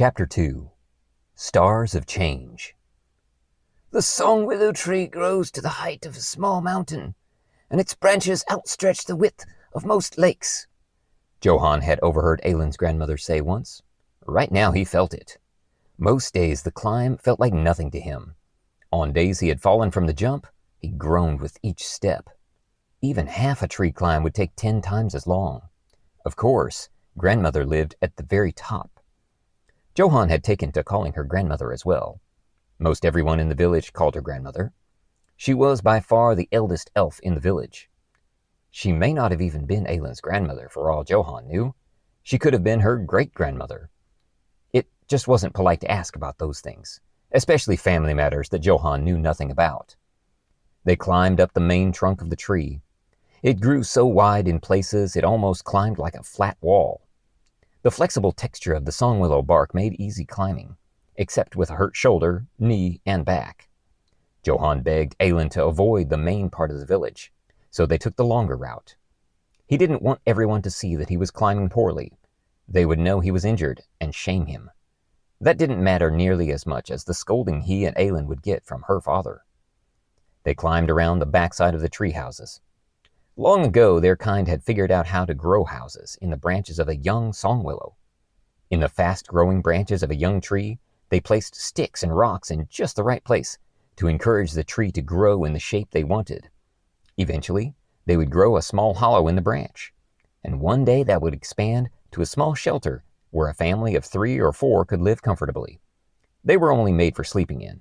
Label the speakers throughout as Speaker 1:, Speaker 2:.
Speaker 1: Chapter 2 Stars of Change.
Speaker 2: The song willow tree grows to the height of a small mountain, and its branches outstretch the width of most lakes,
Speaker 1: Johann had overheard Aylin's grandmother say once. Right now he felt it. Most days the climb felt like nothing to him. On days he had fallen from the jump, he groaned with each step. Even half a tree climb would take 10 times as long. Of course, grandmother lived at the very top. Johann had taken to calling her grandmother as well. Most everyone in the village called her grandmother. She was by far the eldest elf in the village. She may not have even been Aylin's grandmother for all Johann knew. She could have been her great-grandmother. It just wasn't polite to ask about those things, especially family matters that Johann knew nothing about. They climbed up the main trunk of the tree. It grew so wide in places it almost climbed like a flat wall. The flexible texture of the songwillow bark made easy climbing, except with a hurt shoulder, knee, and back. Johann begged Aylin to avoid the main part of the village, so they took the longer route. He didn't want everyone to see that he was climbing poorly. They would know he was injured and shame him. That didn't matter nearly as much as the scolding he and Aylin would get from her father. They climbed around the backside of the tree houses. Long ago, their kind had figured out how to grow houses in the branches of a young songwillow. In the fast-growing branches of a young tree, they placed sticks and rocks in just the right place to encourage the tree to grow in the shape they wanted. Eventually, they would grow a small hollow in the branch, and one day that would expand to a small shelter where a family of 3 or 4 could live comfortably. They were only made for sleeping in.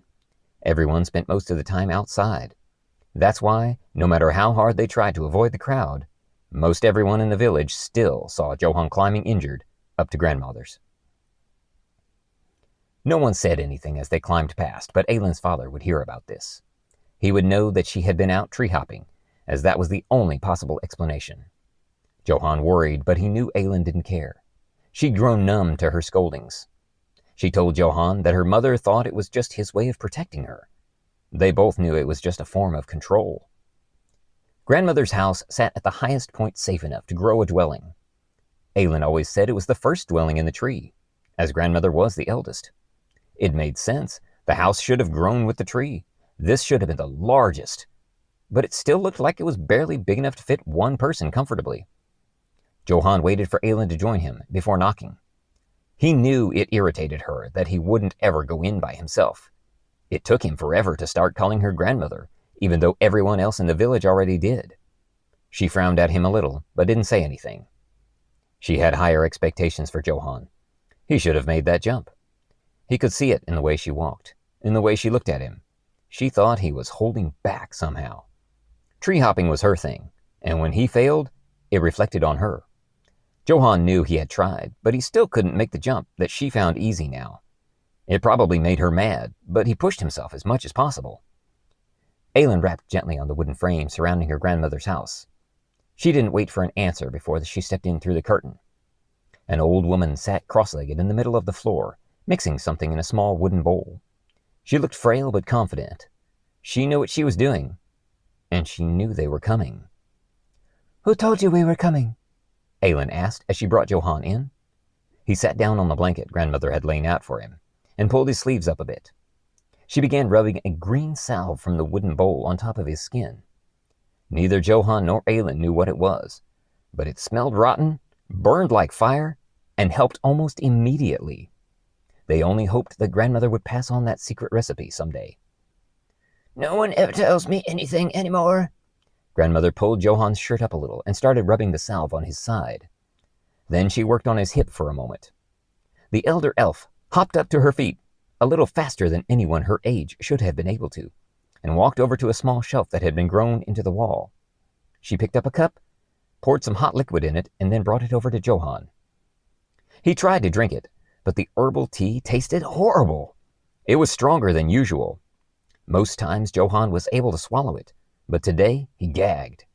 Speaker 1: Everyone spent most of the time outside. That's why, no matter how hard they tried to avoid the crowd, most everyone in the village still saw Johann climbing injured up to grandmother's. No one said anything as they climbed past, but Aylin's father would hear about this. He would know that she had been out tree hopping, as that was the only possible explanation. Johann worried, but he knew Aylin didn't care. She'd grown numb to her scoldings. She told Johann that her mother thought it was just his way of protecting her. They both knew it was just a form of control. Grandmother's house sat at the highest point safe enough to grow a dwelling. Aylin always said it was the first dwelling in the tree, as grandmother was the eldest. It made sense. The house should have grown with the tree. This should have been the largest, but it still looked like it was barely big enough to fit one person comfortably. Johann waited for Aylin to join him before knocking. He knew it irritated her that he wouldn't ever go in by himself. It took him forever to start calling her grandmother, even though everyone else in the village already did. She frowned at him a little, but didn't say anything. She had higher expectations for Johann. He should have made that jump. He could see it in the way she walked, in the way she looked at him. She thought he was holding back somehow. Tree hopping was her thing, and when he failed, it reflected on her. Johann knew he had tried, but he still couldn't make the jump that she found easy now. It probably made her mad, but he pushed himself as much as possible. Aylin rapped gently on the wooden frame surrounding her grandmother's house. She didn't wait for an answer before she stepped in through the curtain. An old woman sat cross-legged in the middle of the floor, mixing something in a small wooden bowl. She looked frail but confident. She knew what she was doing, and she knew they were coming.
Speaker 2: "Who told you we were coming?"
Speaker 1: Aylin asked as she brought Johann in. He sat down on the blanket grandmother had laid out for him and pulled his sleeves up a bit. She began rubbing a green salve from the wooden bowl on top of his skin. Neither Johann nor Aylin knew what it was, but it smelled rotten, burned like fire, and helped almost immediately. They only hoped that grandmother would pass on that secret recipe someday.
Speaker 2: "No one ever tells me anything anymore."
Speaker 1: Grandmother pulled Johann's shirt up a little and started rubbing the salve on his side. Then she worked on his hip for a moment. The elder elf hopped up to her feet, a little faster than anyone her age should have been able to, and walked over to a small shelf that had been grown into the wall. She picked up a cup, poured some hot liquid in it, and then brought it over to Johann. He tried to drink it, but the herbal tea tasted horrible. It was stronger than usual. Most times Johann was able to swallow it, but today he gagged.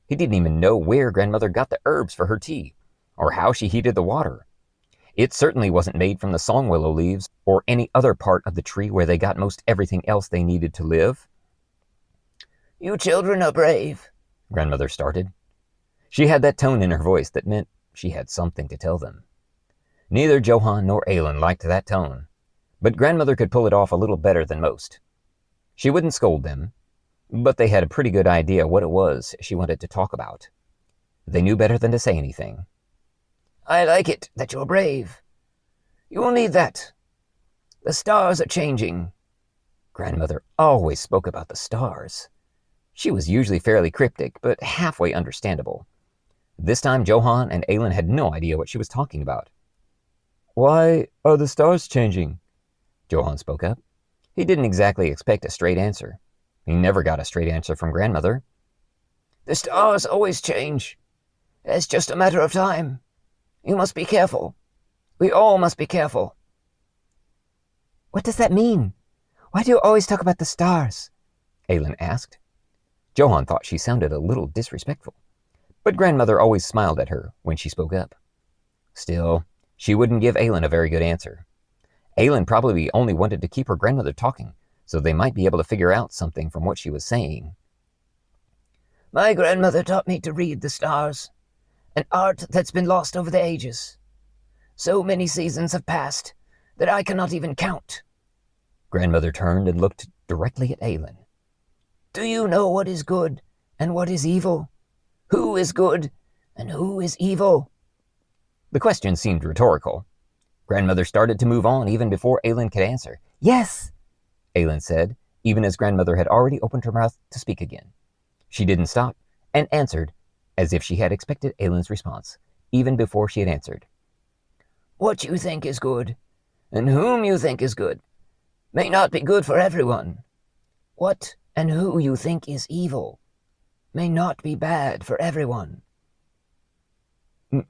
Speaker 1: He didn't even know where grandmother got the herbs for her tea, or how she heated the water. It certainly wasn't made from the songwillow leaves or any other part of the tree where they got most everything else they needed to live.
Speaker 2: "You children are brave,"
Speaker 1: grandmother started. She had that tone in her voice that meant she had something to tell them. Neither Johann nor Aelin liked that tone, but grandmother could pull it off a little better than most. She wouldn't scold them, but they had a pretty good idea what it was she wanted to talk about. They knew better than to say anything.
Speaker 2: I like it that you're brave. You will need that. The stars are changing.
Speaker 1: Grandmother always spoke about the stars. She was usually fairly cryptic, but halfway understandable. This time Johann and Aelin had no idea what she was talking about. Why are the stars changing? Johann spoke up. He didn't exactly expect a straight answer. He never got a straight answer from grandmother.
Speaker 2: The stars always change. It's just a matter of time. You must be careful. We all must be careful.
Speaker 3: What does that mean? Why do you always talk about the stars?
Speaker 1: Aelin asked. Johann thought she sounded a little disrespectful, but grandmother always smiled at her when she spoke up. Still, she wouldn't give Aelin a very good answer. Aelin probably only wanted to keep her grandmother talking, so they might be able to figure out something from what she was saying.
Speaker 2: My grandmother taught me to read the stars, an art that's been lost over the ages. So many seasons have passed that I cannot even count.
Speaker 1: Grandmother turned and looked directly at Aelin.
Speaker 2: Do you know what is good and what is evil? Who is good and who is evil?
Speaker 1: The question seemed rhetorical. Grandmother started to move on even before Aelin could answer.
Speaker 3: Yes,
Speaker 1: Aelin said, even as grandmother had already opened her mouth to speak again. She didn't stop and answered as if she had expected Aelin's response, even before she had answered.
Speaker 2: What you think is good and whom you think is good may not be good for everyone. What and who you think is evil may not be bad for everyone.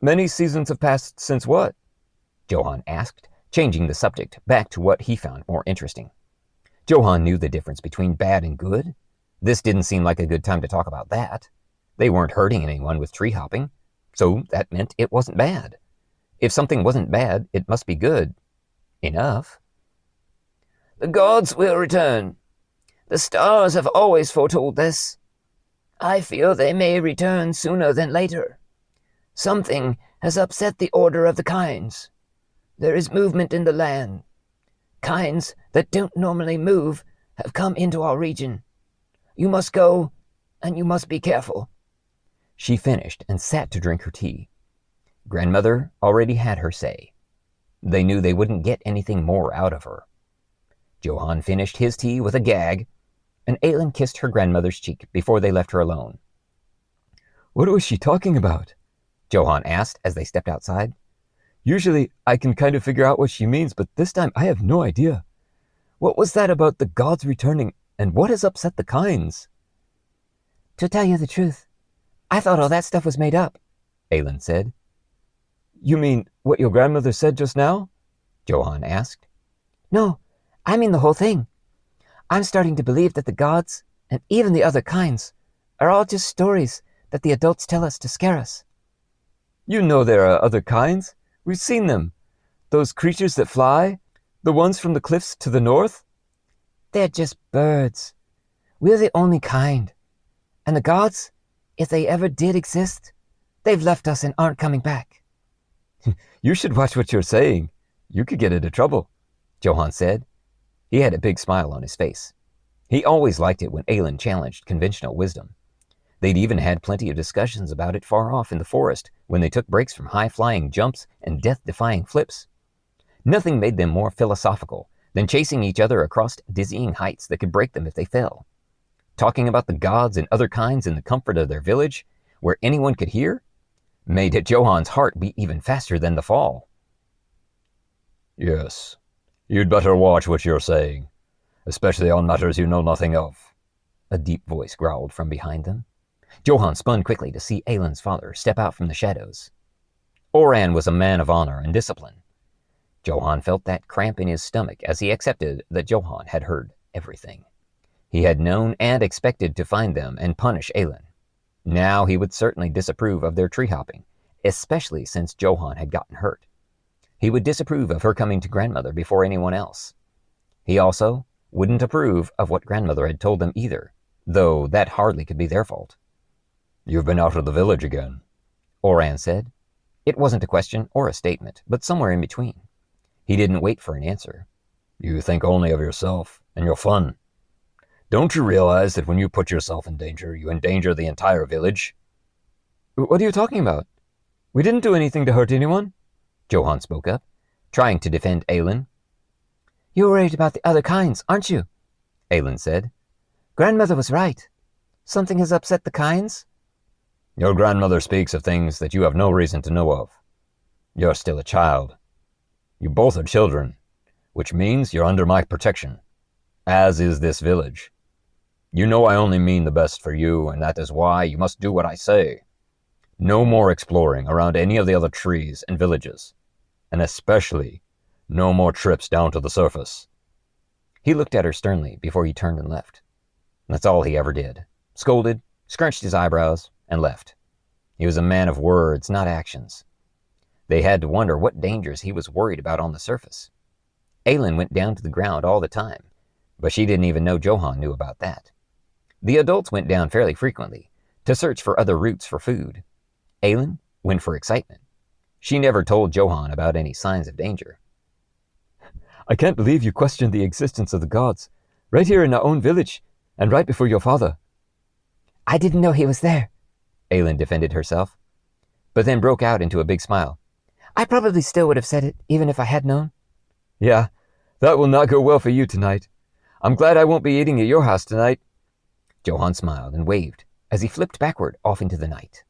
Speaker 1: Many seasons have passed since what? Johann asked, changing the subject back to what he found more interesting. Johann knew the difference between bad and good. This didn't seem like a good time to talk about that. They weren't hurting anyone with tree hopping, so that meant it wasn't bad. If something wasn't bad, it must be good. Enough.
Speaker 2: The gods will return. The stars have always foretold this. I feel they may return sooner than later. Something has upset the order of the kinds. There is movement in the land. Kinds that don't normally move have come into our region. You must go, and you must be careful.
Speaker 1: She finished and sat to drink her tea. Grandmother already had her say. They knew they wouldn't get anything more out of her. Johann finished his tea with a gag, and Aelin kissed her grandmother's cheek before they left her alone. What was she talking about? Johann asked as they stepped outside. Usually I can kind of figure out what she means, but this time I have no idea. What was that about the gods returning, and what has upset the kinds?
Speaker 3: To tell you the truth, I thought all that stuff was made up,
Speaker 1: Aelin said. You mean what your grandmother said just now? Johann asked.
Speaker 3: No, I mean the whole thing. I'm starting to believe that the gods, and even the other kinds, are all just stories that the adults tell us to scare us.
Speaker 1: You know there are other kinds. We've seen them. Those creatures that fly, the ones from the cliffs to the north.
Speaker 3: They're just birds. We're the only kind. And the gods, if they ever did exist, they've left us and aren't coming back.
Speaker 1: You should watch what you're saying. You could get into trouble, Johann said. He had a big smile on his face. He always liked it when Aelin challenged conventional wisdom. They'd even had plenty of discussions about it far off in the forest when they took breaks from high-flying jumps and death-defying flips. Nothing made them more philosophical than chasing each other across dizzying heights that could break them if they fell. Talking about the gods and other kinds in the comfort of their village, where anyone could hear, made Johann's heart beat even faster than the fall. Yes, you'd better watch what you're saying, especially on matters you know nothing of, a deep voice growled from behind them. Johann spun quickly to see Aelin's father step out from the shadows. Oran was a man of honor and discipline. Johann felt that cramp in his stomach as he accepted that Johann had heard everything. He had known and expected to find them and punish Aelin. Now he would certainly disapprove of their tree hopping, especially since Johann had gotten hurt. He would disapprove of her coming to grandmother before anyone else. He also wouldn't approve of what grandmother had told them either, though that hardly could be their fault. You've been out of the village again, Oran said. It wasn't a question or a statement, but somewhere in between. He didn't wait for an answer. You think only of yourself and your fun. Don't you realize that when you put yourself in danger, you endanger the entire village?
Speaker 3: What are you talking about? We didn't do anything to hurt anyone.
Speaker 1: Johann spoke up, trying to defend Aelin.
Speaker 3: You're worried about the other kinds, aren't you?
Speaker 1: Aelin said.
Speaker 3: Grandmother was right. Something has upset the kinds.
Speaker 1: Your grandmother speaks of things that you have no reason to know of. You're still a child. You both are children, which means you're under my protection, as is this village. You know I only mean the best for you, and that is why you must do what I say. No more exploring around any of the other trees and villages, and especially no more trips down to the surface. He looked at her sternly before he turned and left. That's all he ever did. Scolded, scrunched his eyebrows, and left. He was a man of words, not actions. They had to wonder what dangers he was worried about on the surface. Aelin went down to the ground all the time, but she didn't even know Johann knew about that. The adults went down fairly frequently to search for other routes for food. Aelin went for excitement. She never told Johann about any signs of danger.
Speaker 3: I can't believe you questioned the existence of the gods, right here in our own village, and right before your father.
Speaker 2: I didn't know he was there,
Speaker 1: Aelin defended herself, but then broke out into a big smile.
Speaker 2: I probably still would have said it, even if I had known.
Speaker 3: Yeah, that will not go well for you tonight. I'm glad I won't be eating at your house tonight.
Speaker 1: Johann smiled and waved as he flipped backward off into the night.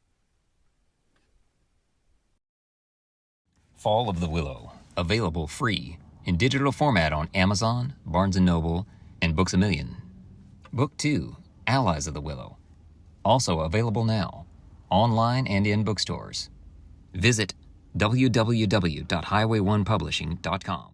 Speaker 1: Fall of the Willow, available free in digital format on Amazon, Barnes & Noble, and Books A Million. Book 2, Allies of the Willow, also available now, online and in bookstores. Visit www.highway1publishing.com.